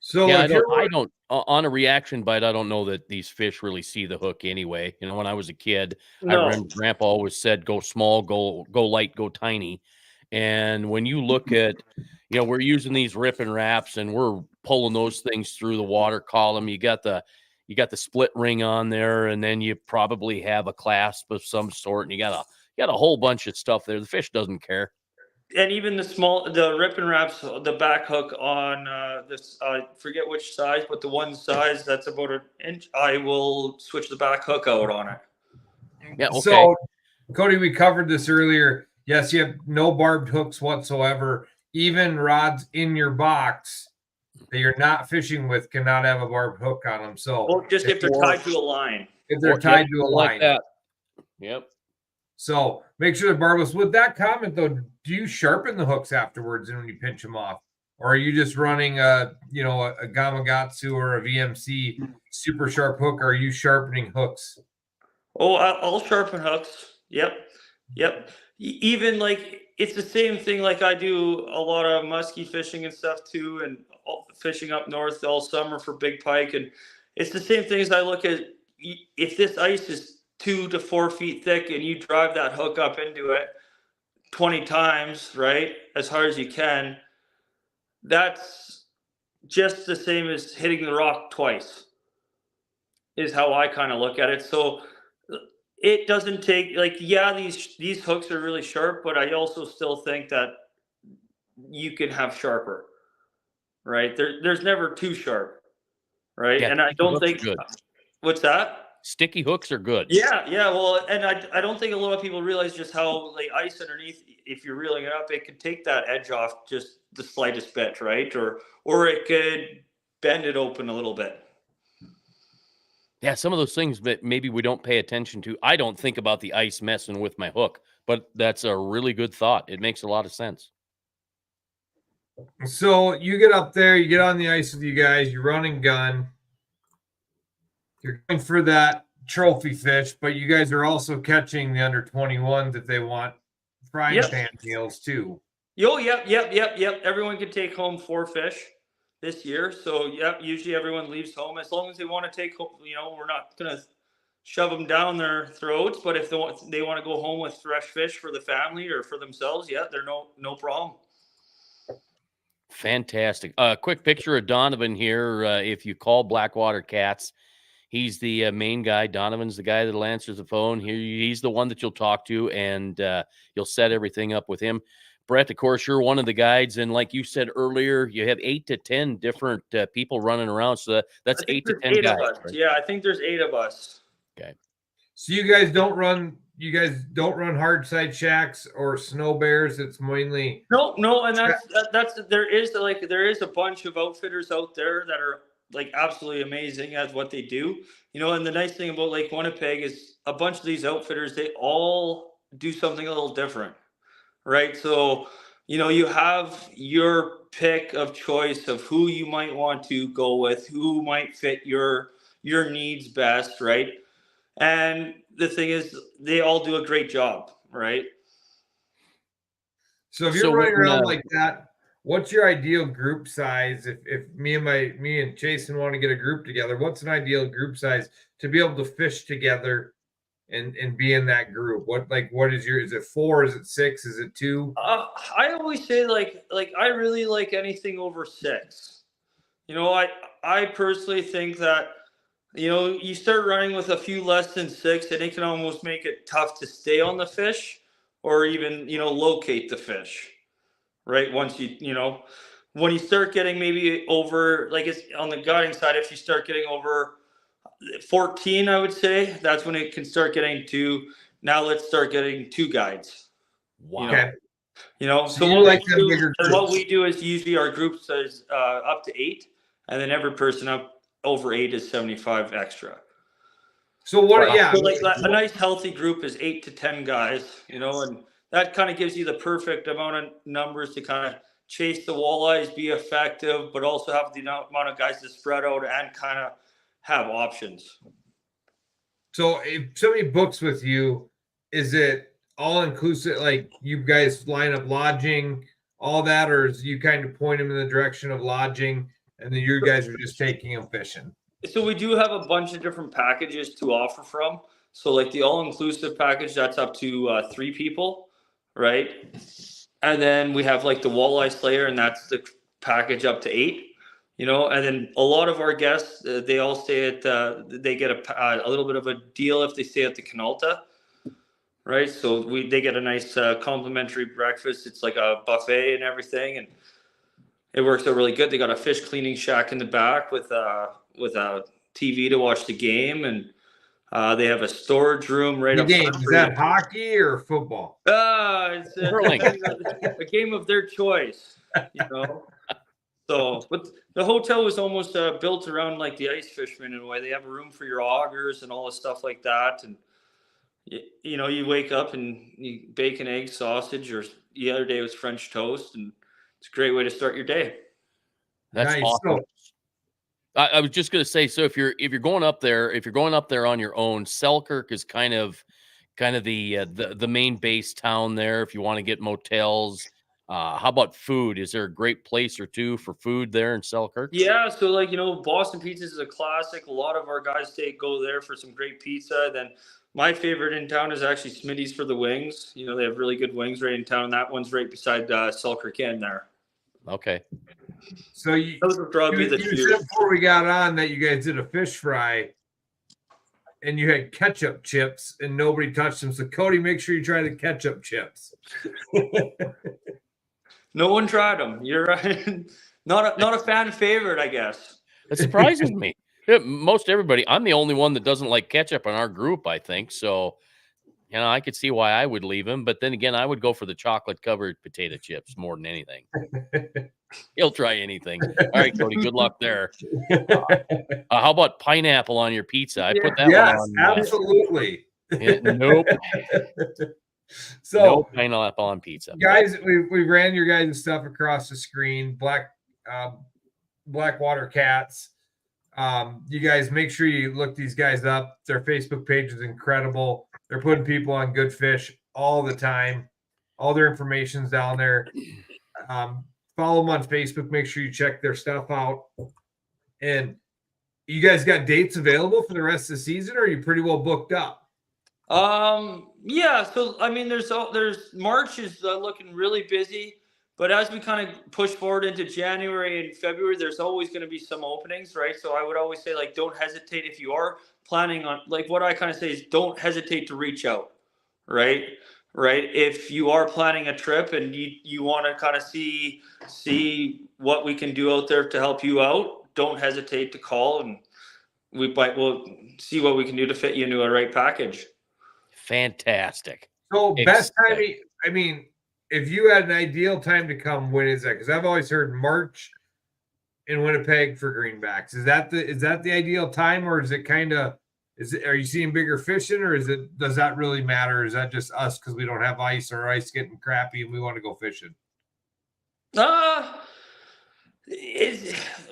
So yeah, if I don't on a reaction bite. I don't know that these fish really see the hook anyway. You know, when I was a kid, I remember Grandpa always said, "Go small, go light, go tiny." And when you look at, you know, we're using these rip and wraps, and we're pulling those things through the water column. You got the split ring on there, and then you probably have a clasp of some sort, and you got got a whole bunch of stuff there. The fish doesn't care. And even the rip and wraps, the back hook on this, I forget which size, but the one size that's about an inch, I will switch the back hook out on it. Yeah, okay. So, Cody, we covered this earlier. Yes, you have no barbed hooks whatsoever. Even rods in your box that you're not fishing with cannot have a barbed hook on them. So, Well, just if they're tied to a line. If they're tied to a line. Like that. Yep. So make sure they're barbless. With that comment, though, do you sharpen the hooks afterwards and when you pinch them off? Or are you just running a Gamakatsu or a VMC super sharp hook? Or are you sharpening hooks? Oh, I'll sharpen hooks. Yep. Even like it's the same thing. Like I do a lot of muskie fishing and stuff too, and fishing up north all summer for big pike. And it's the same thing as I look at if this ice is 2 to 4 feet thick and you drive that hook up into it 20 times, right, as hard as you can, that's just the same as hitting the rock twice, is how I kind of look at it. So it doesn't take, like, yeah, these hooks are really sharp, but I also still think that you can have sharper, right? There's never too sharp, right? Yeah, and I don't think good. What's that? Sticky hooks are good. Yeah. Well, and I don't think a lot of people realize just how like ice underneath, if you're reeling it up, it could take that edge off just the slightest bit, right? Or it could bend it open a little bit. Yeah, some of those things that maybe we don't pay attention to. I don't think about the ice messing with my hook, but that's a really good thought. It makes a lot of sense. So you get up there, you get on the ice with you guys, you run and gun. You're going for that trophy fish, but you guys are also catching the under 21 that they want frying pan meals too. Yep. Everyone can take home 4 fish this year. So usually everyone leaves home as long as they want to take home. We're not gonna shove them down their throats, but if they want to go home with fresh fish for the family or for themselves, they're no problem. Fantastic. Quick picture of Donovan here. If you call Blackwater Cats, he's the main guy. Donovan's the guy that'll answer the phone. He's the one that you'll talk to, and you'll set everything up with him. Brett, of course, you're one of the guides, and like you said earlier, you have 8 to 10 different people running around. So that's 8 to 10 guys. Right? Yeah, I think there's 8 of us. Okay. So you guys don't run hard side shacks or snow bears. It's mainly no, and there is a bunch of outfitters out there that are like absolutely amazing at what they do. And the nice thing about Lake Winnipeg is a bunch of these outfitters, they all do something a little different, right? So, you have your pick of choice of who you might want to go with, who might fit your needs best, right? And the thing is, they all do a great job, right? So if you're running around like that, what's your ideal group size? If me and Jason want to get a group together, what's an ideal group size to be able to fish together and be in that group? What is is it 4? Is it 6? Is it 2? I always say like I really like anything over 6. I personally think that you start running with a few less than 6, and it can almost make it tough to stay on the fish or even locate the fish. Right. Once when you start getting maybe over, like it's on the guiding side, if you start getting over 14, I would say that's when it can start getting to, now let's start getting 2 guides. Wow. Okay. So what we do is usually our group says up to 8, and then every person up over 8 is 75 extra. So what? So a nice healthy group is 8 to 10 guys, and that kind of gives you the perfect amount of numbers to kind of chase the walleyes, be effective, but also have the amount of guys to spread out and kind of have options. So if somebody books with you, is it all inclusive? Like you guys line up lodging, all that, or is you kind of point them in the direction of lodging, and then you guys are just taking them fishing? So we do have a bunch of different packages to offer from. So like the all-inclusive package, that's up to 3 people. Right. And then we have like the walleye slayer, and that's the package up to 8, and then a lot of our guests, they all stay at, they get a little bit of a deal if they stay at the Canalta. right? So they get a nice complimentary breakfast. It's like a buffet and everything, and it works out really good. They got a fish cleaning shack in the back with a TV to watch the game, and they have a storage room right The up game, front. is that hockey or football? It's Curling. a game of their choice, you know. So, but the hotel was almost built around like the ice fishermen in a way. They have a room for your augers and all the stuff like that, and you know, you wake up and you bacon, egg, sausage, or the other day was French toast, and it's a great way to start your day. That's Nice. awesome. I was just gonna say, so if you're going up there, on your own, Selkirk is kind of the main base town there. If you want to get motels, how about food? Is there a great place or two for food there in Selkirk? Yeah, so like, you know, Boston Pizza is a classic. A lot of our guys go there for some great pizza. Then my favorite in town is actually Smitty's for the wings. You know, they have really good wings right in town. That one's right beside Selkirk Inn there. Okay. So Those would probably be the you two. said before we got on that you guys did a fish fry and you had ketchup chips and nobody touched them. So Cody, make sure you try the ketchup chips. No one tried them. You're right. Not a fan favorite, I guess. It surprises me. Yeah, most everybody, I'm the only one that doesn't like ketchup in our group, I think. So, you know, I could see why I would leave him. But then again, I would go for the chocolate covered potato chips more than anything. He'll try anything. All right, Cody, good luck there. How about pineapple on your pizza? I put that Yes, one on. absolutely. Nope. So, no pineapple on pizza. guys, we ran your guys' stuff across the screen. Blackwater Cats. You guys make sure you look these guys up. Their Facebook page is incredible. They're putting people on good fish all the time. All their information's down there. Follow them on Facebook. Make sure you check their stuff out. And you guys got dates available for the rest of the season, or are you pretty well booked up? Yeah. So I mean, there's March is looking really busy, but as we kind of push forward into January and February, there's always going to be some openings, right? So I would always say, like, don't hesitate if you are planning on, like, what I kind of say is don't hesitate to reach out, right? Right. If you are planning a trip and you want to kind of see what we can do out there to help you out, don't hesitate to call, and we'll see what we can do to fit you into a right package. Fantastic. So best time, I mean, if you had an ideal time to come, when is that? Because I've always heard March in Winnipeg for greenbacks. Is that the ideal time, or is it kind of, are you seeing bigger fishing, or does that really matter? Is that just us because we don't have ice, or ice getting crappy and we want to go fishing?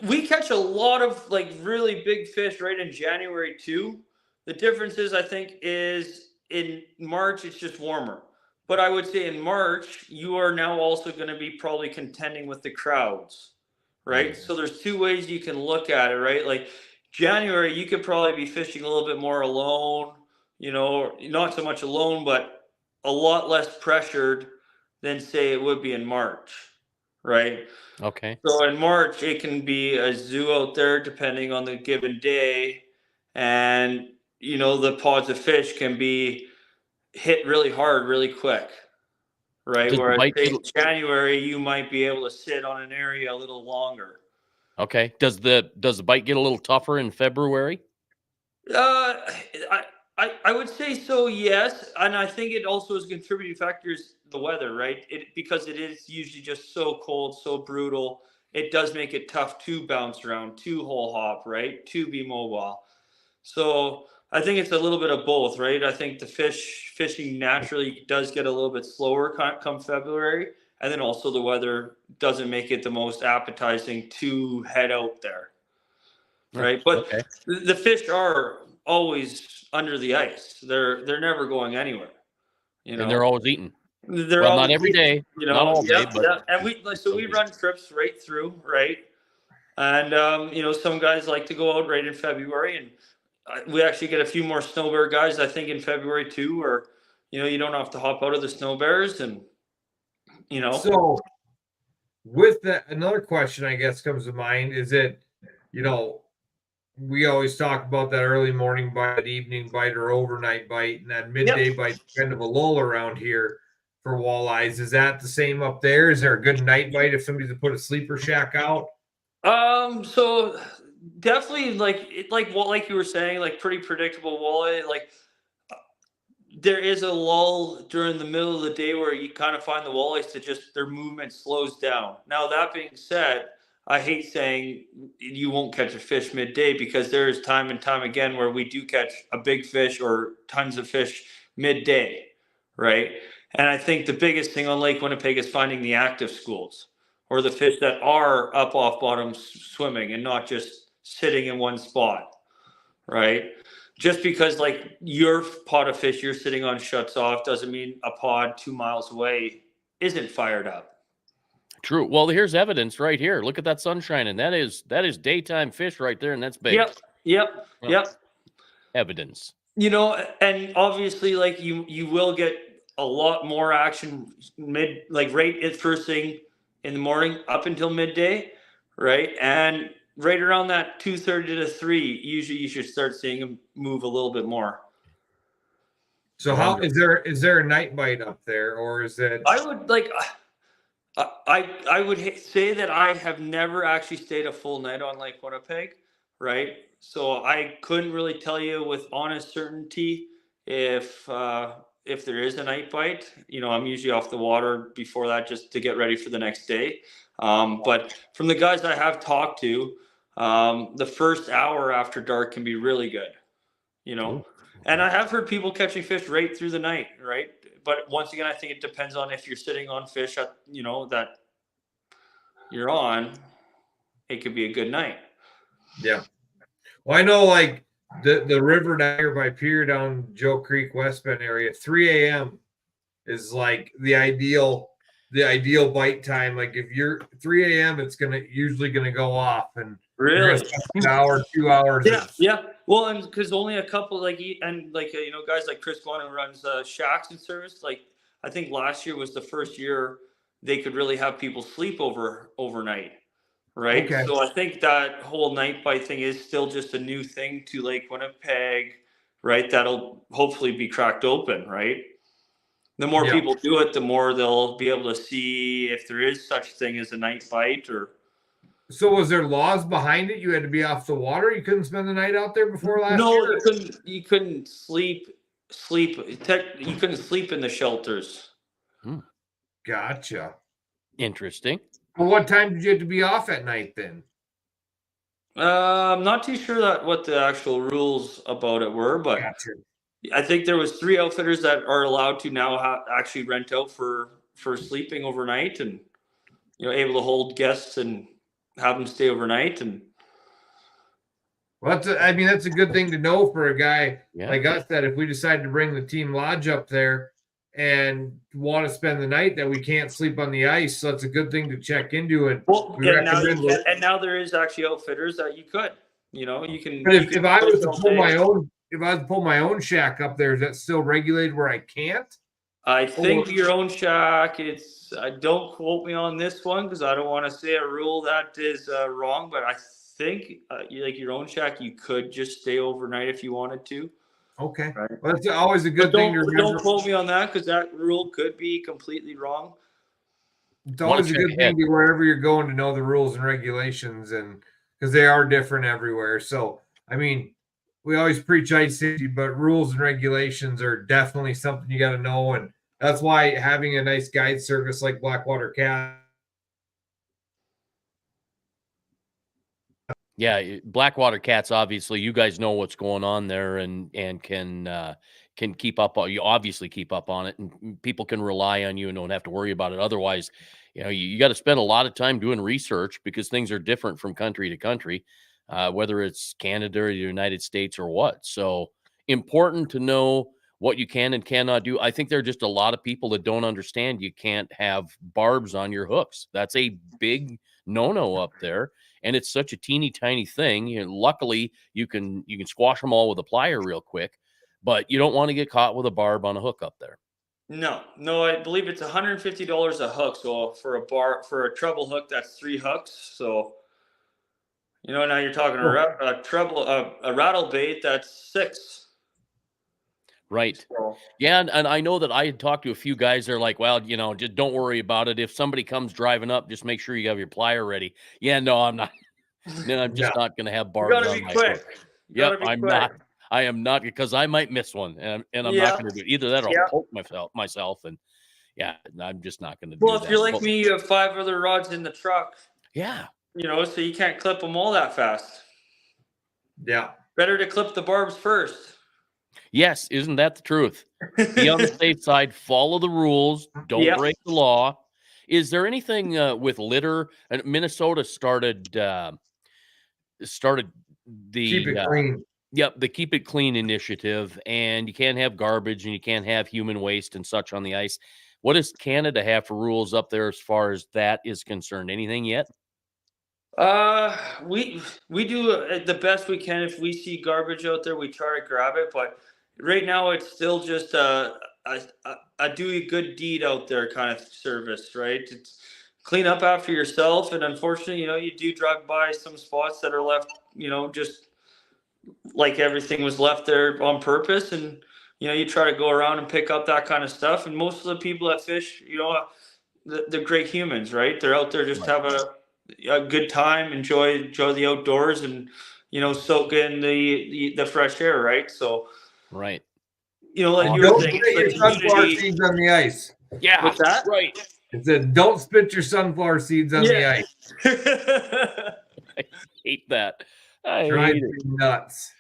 We catch a lot of like really big fish right in January too. The difference is, I think, is in March it's just warmer. But I would say in March you are now also going to be probably contending with the crowds, right? So there's two ways you can look at it, right? Like January, you could probably be fishing a little bit more alone, you know, not so much alone, but a lot less pressured than say it would be in March, right? Okay. So in March, it can be a zoo out there depending on the given day. And, you know, the pods of fish can be hit really hard, really quick, right? Whereas in January, you might be able to sit on an area a little longer. Okay. Does the bite get a little tougher in February? I would say so, yes. And I think it also is contributing factors, the weather, right? Because it is usually just so cold, so brutal. It does make it tough to bounce around, to hole hop, right? To be mobile. So I think it's a little bit of both, right? I think the fishing naturally does get a little bit slower come February. And then also the weather doesn't make it the most appetizing to head out there, right? But okay. The fish are always under the ice. They're never going anywhere. You know, and they're always eating. They're well, not every day, you know, not all day, but yeah. And we run trips right through, right? And you know, some guys like to go out right in February, and we actually get a few more snow bear guys, I think, in February too, or you know, you don't have to hop out of the snow bears, and you know. So with that, another question I guess comes to mind is it, you know, we always talk about that early morning bite, evening bite, or overnight bite, and that midday bite, kind of a lull around here for walleyes. Is that the same up there? Is there a good night bite if somebody's to put a sleeper shack out? So definitely like you were saying, like pretty predictable walleye. Like there is a lull during the middle of the day where you kind of find the walleyes to just their movement slows down. Now that being said, I hate saying you won't catch a fish midday because there is time and time again where we do catch a big fish or tons of fish midday, right? And I think the biggest thing on Lake Winnipeg is finding the active schools or the fish that are up off bottom swimming and not just sitting in one spot, right? Just because like your pod of fish you're sitting on shuts off doesn't mean a pod 2 miles away isn't fired up. True. Well, here's evidence right here. Look at that sunshine, and that is daytime fish right there, and that's big. Yep. Evidence. You know, and obviously, like you will get a lot more action right at first thing in the morning up until midday, right? And right around that 2:30 to 3, usually you should start seeing them move a little bit more. So how is there a night bite up there, or is it? I would like. I would say that I have never actually stayed a full night on Lake Winnipeg, right? So I couldn't really tell you with honest certainty if there is a night bite. You know, I'm usually off the water before that just to get ready for the next day. But from the guys I have talked to, the first hour after dark can be really good, you know. And I have heard people catching fish right through the night, right? But once again, I think it depends on if you're sitting on fish that you're on. It could be a good night. Yeah. Well, I know like the river down here by Pier down Joe Creek, West Bend area, 3 a.m. is like the ideal bite time. Like if you're 3 a.m., it's usually gonna go off, and really an hour, 2 hours. Yeah. Well, and because only a couple guys like Chris Glenn who runs shacks and service. Like I think last year was the first year they could really have people sleep overnight. Right. Okay. So I think that whole night bite thing is still just a new thing to Lake Winnipeg, right? That'll hopefully be cracked open, right? The more people do it, the more they'll be able to see if there is such thing as a night bite. Or so was there laws behind it? You had to be off the water. You couldn't spend the night out there before last year? No, you couldn't sleep. You couldn't sleep in the shelters. Gotcha. Interesting. Well, what time did you have to be off at night then? I'm not too sure what the actual rules about it were, but gotcha. I think there was 3 outfitters that are allowed to now actually rent out for sleeping overnight, and able to hold guests and have them stay overnight. And well, that's a good thing to know for a guy like us, that if we decide to bring the team lodge up there and want to spend the night, that we can't sleep on the ice. So it's a good thing to check into. And now there is actually outfitters that you could, you can. But if I was to pull my own shack up there, is that still regulated where I can't? I think your own shack, don't quote me on this one because I don't want to say a rule that is wrong, but I think your own shack, you could just stay overnight if you wanted to. Okay. Right. Well, that's always a good thing to remember. Don't quote me on that because that rule could be completely wrong. It's always a good thing to wherever you're going to know the rules and regulations, and because they are different everywhere. So, I mean, we always preach ice safety, but rules and regulations are definitely something you got to know. And that's why having a nice guide service like Blackwater Cat. Yeah, Blackwater Cats, obviously, you guys know what's going on there and can keep up on, you obviously keep up on it, and people can rely on you and don't have to worry about it. Otherwise, you got to spend a lot of time doing research because things are different from country to country, whether it's Canada or the United States or what. So important to know what you can and cannot do. I think there are just a lot of people that don't understand you can't have barbs on your hooks. That's a big no-no up there. And it's such a teeny tiny thing. Luckily, you can squash them all with a plier real quick, but you don't want to get caught with a barb on a hook up there. No, I believe it's $150 a hook. So for a treble hook, that's 3 hooks. So, Now you're talking a rattle bait that's 6. Right. So, Yeah, and I know that I had talked to a few guys. They're like, well, just don't worry about it. If somebody comes driving up, just make sure you have your plier ready. Yeah, no, I'm not. No, I'm just not going to have you barbs gotta on be my quick. hook. You Yep, gotta be I'm quick. not. I am not, because I might miss one, and I'm Yeah. not going to do it. Either that or Yeah. I'll poke myself, and yeah, I'm just not going to do Well, that. if you're like me, you have 5 other rods in the truck. Yeah. So you can't clip them all that fast. Yeah. Better to clip the barbs first. Yes, isn't that the truth? Be on the safe side, follow the rules, don't break the law. Is there anything with litter? And Minnesota started the Keep it clean. Yep, the Keep It Clean initiative, and you can't have garbage and you can't have human waste and such on the ice. What does Canada have for rules up there as far as that is concerned? Anything yet? We do the best we can. If we see garbage out there, we try to grab it. But right now, it's still just a do a good deed out there kind of service, right? It's clean up after yourself, and unfortunately, you do drive by some spots that are left, just like everything was left there on purpose, and you try to go around and pick up that kind of stuff. And most of the people that fish, they're great humans, right? They're out there just to have a good time, enjoy the outdoors, and soak in the fresh air, right? So right, like you don't were saying, spit your sunflower seeds on the ice. Yeah, what's that? Right. It said, "Don't spit your sunflower seeds on the ice." I hate that. I Drives hate me it. nuts.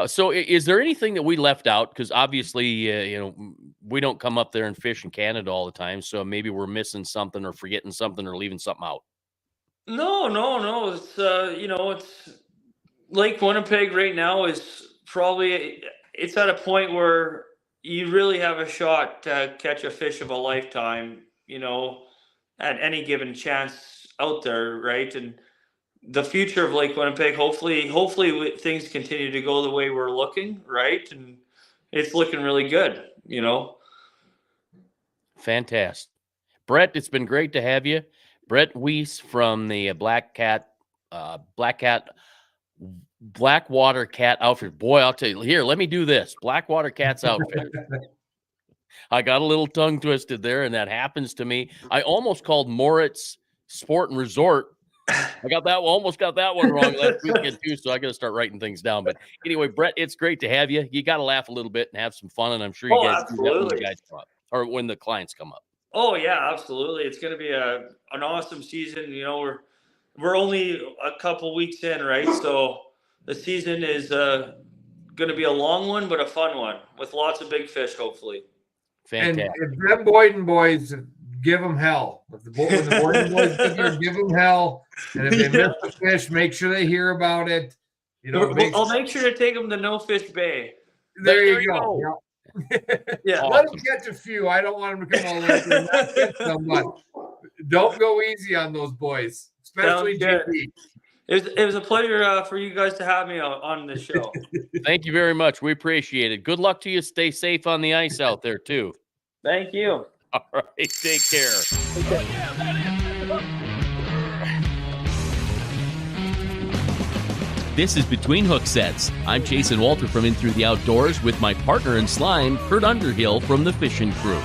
So is there anything that we left out? Because obviously, we don't come up there and fish in Canada all the time. So maybe we're missing something or forgetting something or leaving something out. No. It's it's Lake Winnipeg right now is probably it's at a point where you really have a shot to catch a fish of a lifetime. At any given chance out there, right? And the future of Lake Winnipeg, hopefully things continue to go the way we're looking, right? And it's looking really good. Fantastic. Brett, it's been great to have you. Brett Wiess from the Blackwater Cat Outfit. Boy, I'll tell you, here, let me do this. Blackwater Cat's Outfit. I got a little tongue twisted there, and that happens to me. I almost called Moritz Sport and Resort. Almost got that one wrong last weekend too, so I got to start writing things down. But anyway, Brett, it's great to have you. You got to laugh a little bit and have some fun, and I'm sure you guys do that when the guys come up or when the clients come up. Oh yeah, absolutely. It's going to be an awesome season. We're only a couple weeks in, right? So the season is going to be a long one, but a fun one with lots of big fish, hopefully. Fantastic. And if them Boyden boys, give them hell. When the Boyden boys get there, give them hell. And if they miss the fish, make sure they hear about it. I'll make sure to take them to No Fish Bay. There you go. Yeah. Let them catch a few. I don't want them to come all the way through and not catch them, but don't go easy on those boys, especially JP. It was a pleasure for you guys to have me on this show. Thank you very much. We appreciate it. Good luck to you. Stay safe on the ice out there, too. Thank you. All right. Take care. This is Between Hook Sets. I'm Jason Walter from In Through the Outdoors with my partner in slime, Kurt Underhill from the Fishing Crew.